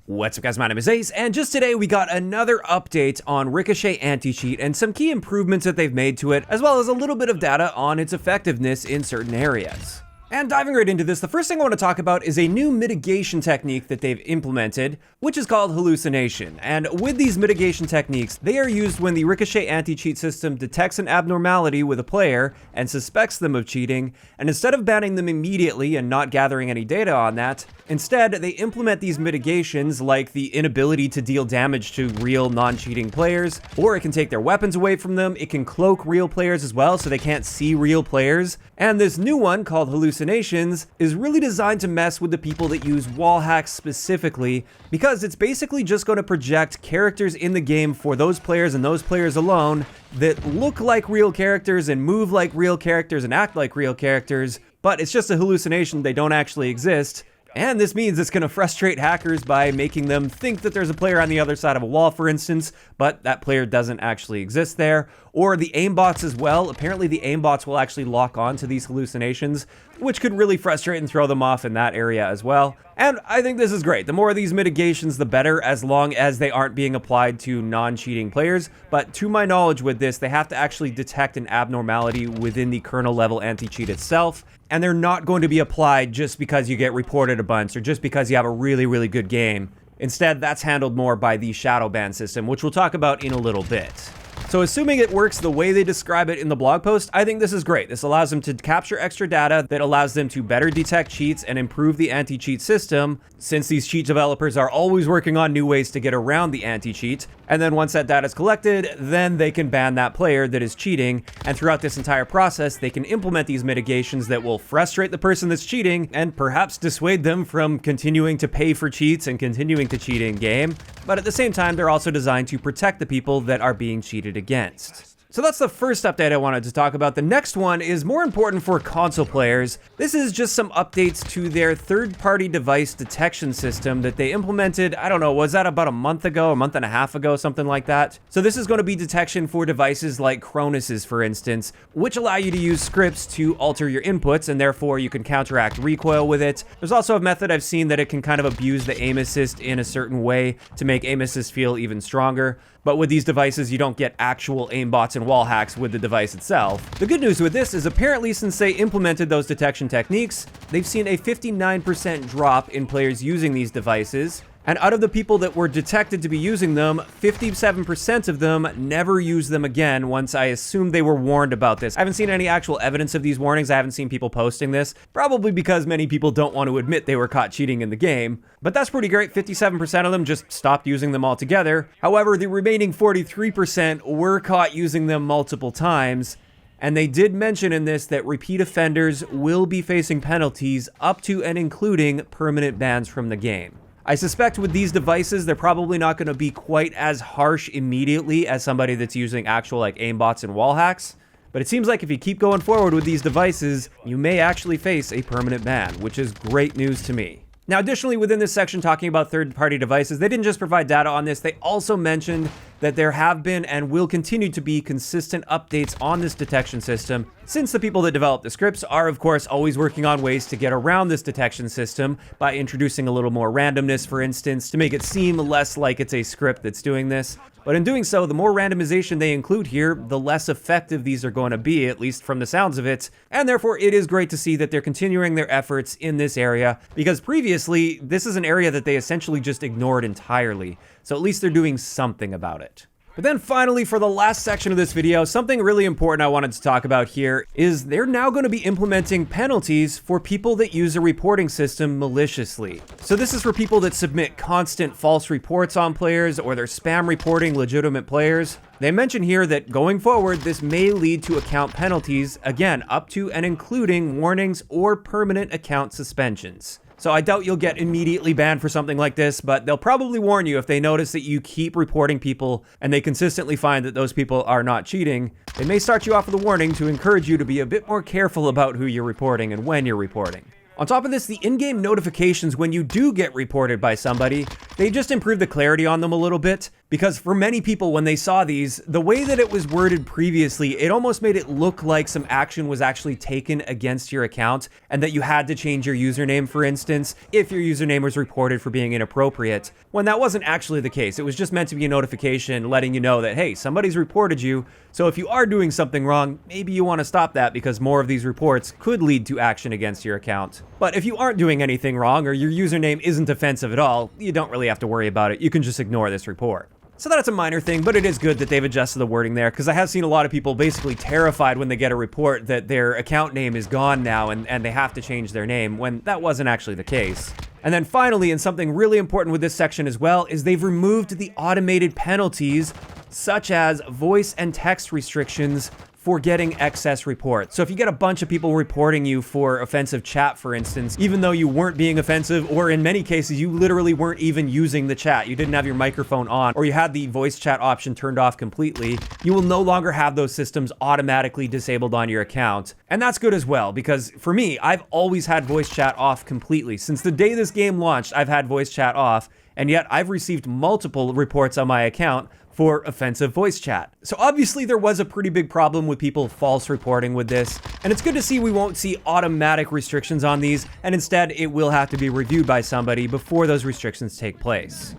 What's up guys, my name is Ace, and just today we got another update on Ricochet Anti-Cheat and some key improvements that they've made to it, as well as a little bit of data on its effectiveness in certain areas. And diving right into this, the first thing I want to talk about is a new mitigation technique that they've implemented, which is called hallucination. And with these mitigation techniques, they are used when the Ricochet Anti-Cheat system detects an abnormality with a player and suspects them of cheating, and instead of banning them immediately and not gathering any data on that, instead they implement these mitigations like the inability to deal damage to real non-cheating players, or it can take their weapons away from them, it can cloak real players as well so they can't see real players, and this new one called Hallucinations is really designed to mess with the people that use Wallhack specifically, because it's basically just going to project characters in the game for those players and those players alone that look like real characters and move like real characters and act like real characters, but it's just a hallucination, they don't actually exist. And this means it's going to frustrate hackers by making them think that there's a player on the other side of a wall, for instance, but that player doesn't actually exist there. Or the aimbots as well. Apparently the aimbots will actually lock on to these hallucinations, which could really frustrate and throw them off in that area as well. And I think this is great. The more of these mitigations, the better, as long as they aren't being applied to non-cheating players. But to my knowledge with this, they have to actually detect an abnormality within the kernel level anti-cheat itself. And they're not going to be applied just because you get reported a bunch or just because you have a really, really good game. Instead, that's handled more by the Shadowban system, which we'll talk about in a little bit. So assuming it works the way they describe it in the blog post, I think this is great. This allows them to capture extra data that allows them to better detect cheats and improve the anti-cheat system, since these cheat developers are always working on new ways to get around the anti-cheat. And then once that data is collected, then they can ban that player that is cheating. And throughout this entire process, they can implement these mitigations that will frustrate the person that's cheating and perhaps dissuade them from continuing to pay for cheats and continuing to cheat in game. But at the same time, they're also designed to protect the people that are being cheated against. So that's the first update I wanted to talk about. The next one is more important for console players. This is just some updates to their third-party device detection system that they implemented, I don't know, was that about a month ago, a month and a half ago, something like that? So this is going to be detection for devices like Cronus's, for instance, which allow you to use scripts to alter your inputs, and therefore you can counteract recoil with it. There's also a method I've seen that it can kind of abuse the aim assist in a certain way to make aim assist feel even stronger. But with these devices, you don't get actual aimbots and wall hacks with the device itself. The good news with this is apparently since they implemented those detection techniques, they've seen a 59% drop in players using these devices. And out of the people that were detected to be using them, 57% of them never used them again once I assumed they were warned about this. I haven't seen any actual evidence of these warnings. I haven't seen people posting this, probably because many people don't want to admit they were caught cheating in the game. But that's pretty great. 57% of them just stopped using them altogether. However, the remaining 43% were caught using them multiple times. And they did mention in this that repeat offenders will be facing penalties up to and including permanent bans from the game. I suspect with these devices, they're probably not going to be quite as harsh immediately as somebody that's using actual like aimbots and wall hacks. But it seems like if you keep going forward with these devices, you may actually face a permanent ban, which is great news to me. Now, additionally, within this section talking about third-party devices, they didn't just provide data on this, they also mentioned that there have been and will continue to be consistent updates on this detection system, since the people that develop the scripts are, of course, always working on ways to get around this detection system by introducing a little more randomness, for instance, to make it seem less like it's a script that's doing this. But in doing so, the more randomization they include here, the less effective these are going to be, at least from the sounds of it. And therefore, it is great to see that they're continuing their efforts in this area, because previously, this is an area that they essentially just ignored entirely. So at least they're doing something about it. But then finally, for the last section of this video, something really important I wanted to talk about here is they're now going to be implementing penalties for people that use a reporting system maliciously. So this is for people that submit constant false reports on players or they're spam reporting legitimate players. They mention here that going forward, this may lead to account penalties, again, up to and including warnings or permanent account suspensions. So I doubt you'll get immediately banned for something like this, but they'll probably warn you if they notice that you keep reporting people and they consistently find that those people are not cheating. They may start you off with a warning to encourage you to be a bit more careful about who you're reporting and when you're reporting. On top of this, the in-game notifications when you do get reported by somebody They just improved the clarity on them a little bit, because for many people when they saw these, the way that it was worded previously, it almost made it look like some action was actually taken against your account and that you had to change your username, for instance, if your username was reported for being inappropriate, when that wasn't actually the case. It was just meant to be a notification letting you know that, hey, somebody's reported you, so if you are doing something wrong, maybe you want to stop that because more of these reports could lead to action against your account. But if you aren't doing anything wrong or your username isn't offensive at all, you don't really have to worry about it. You can just ignore this report. So that's a minor thing, but it is good that they've adjusted the wording there, because I have seen a lot of people basically terrified when they get a report that their account name is gone now and they have to change their name, when that wasn't actually the case. And then finally, and something really important with this section as well, is they've removed the automated penalties, such as voice and text restrictions for getting excess reports. So if you get a bunch of people reporting you for offensive chat, for instance, even though you weren't being offensive, or in many cases, you literally weren't even using the chat, you didn't have your microphone on, or you had the voice chat option turned off completely, you will no longer have those systems automatically disabled on your account. And that's good as well, because for me, I've always had voice chat off completely. Since the day this game launched, I've had voice chat off, and yet I've received multiple reports on my account for offensive voice chat. So obviously there was a pretty big problem with people false reporting with this, and it's good to see we won't see automatic restrictions on these, and instead it will have to be reviewed by somebody before those restrictions take place.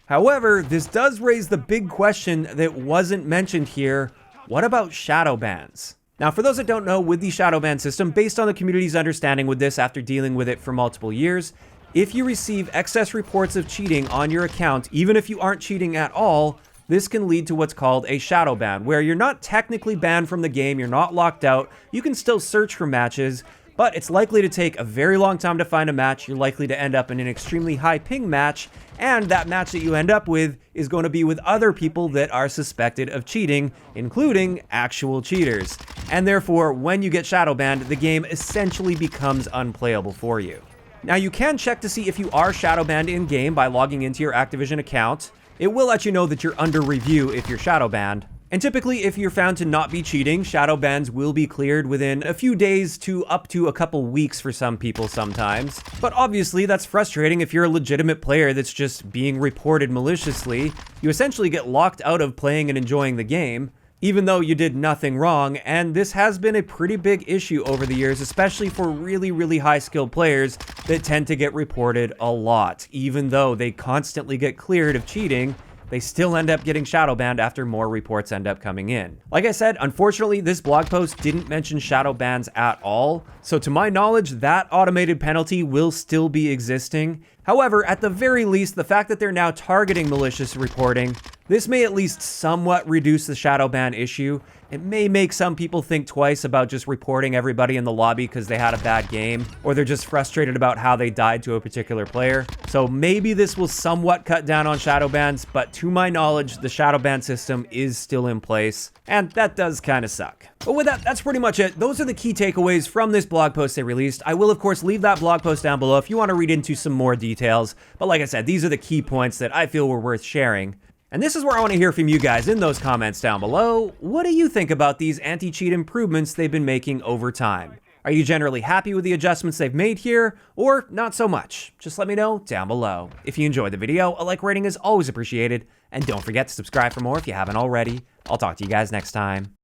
However, this does raise the big question that wasn't mentioned here: what about Shadowbans? Now, for those that don't know, with the Shadowban system, based on the community's understanding with this after dealing with it for multiple years, if you receive excess reports of cheating on your account, even if you aren't cheating at all, this can lead to what's called a shadow ban, where you're not technically banned from the game, you're not locked out, you can still search for matches, but it's likely to take a very long time to find a match, you're likely to end up in an extremely high ping match, and that match that you end up with is going to be with other people that are suspected of cheating, including actual cheaters. And therefore, when you get shadow banned, the game essentially becomes unplayable for you. Now, you can check to see if you are shadow banned in-game by logging into your Activision account. It will let you know that you're under review if you're shadow banned. And typically, if you're found to not be cheating, shadow bans will be cleared within a few days to up to a couple weeks for some people sometimes. But obviously, that's frustrating if you're a legitimate player that's just being reported maliciously. You essentially get locked out of playing and enjoying the game, even though you did nothing wrong, and this has been a pretty big issue over the years, especially for really, really high-skilled players that tend to get reported a lot. Even though they constantly get cleared of cheating, they still end up getting shadow banned after more reports end up coming in. Like I said, unfortunately, this blog post didn't mention shadow bans at all, so to my knowledge, that automated penalty will still be existing. However, at the very least, the fact that they're now targeting malicious reporting, this may at least somewhat reduce the shadow ban issue. It may make some people think twice about just reporting everybody in the lobby because they had a bad game, or they're just frustrated about how they died to a particular player. So maybe this will somewhat cut down on shadow bans, but to my knowledge, the shadow ban system is still in place, and that does kind of suck. But with that, that's pretty much it. Those are the key takeaways from this blog post they released. I will, of course, leave that blog post down below if you want to read into some more details. But like I said, these are the key points that I feel were worth sharing. And this is where I want to hear from you guys in those comments down below. What do you think about these anti-cheat improvements they've been making over time? Are you generally happy with the adjustments they've made here, or not so much? Just let me know down below. If you enjoyed the video, a like rating is always appreciated, and don't forget to subscribe for more if you haven't already. I'll talk to you guys next time.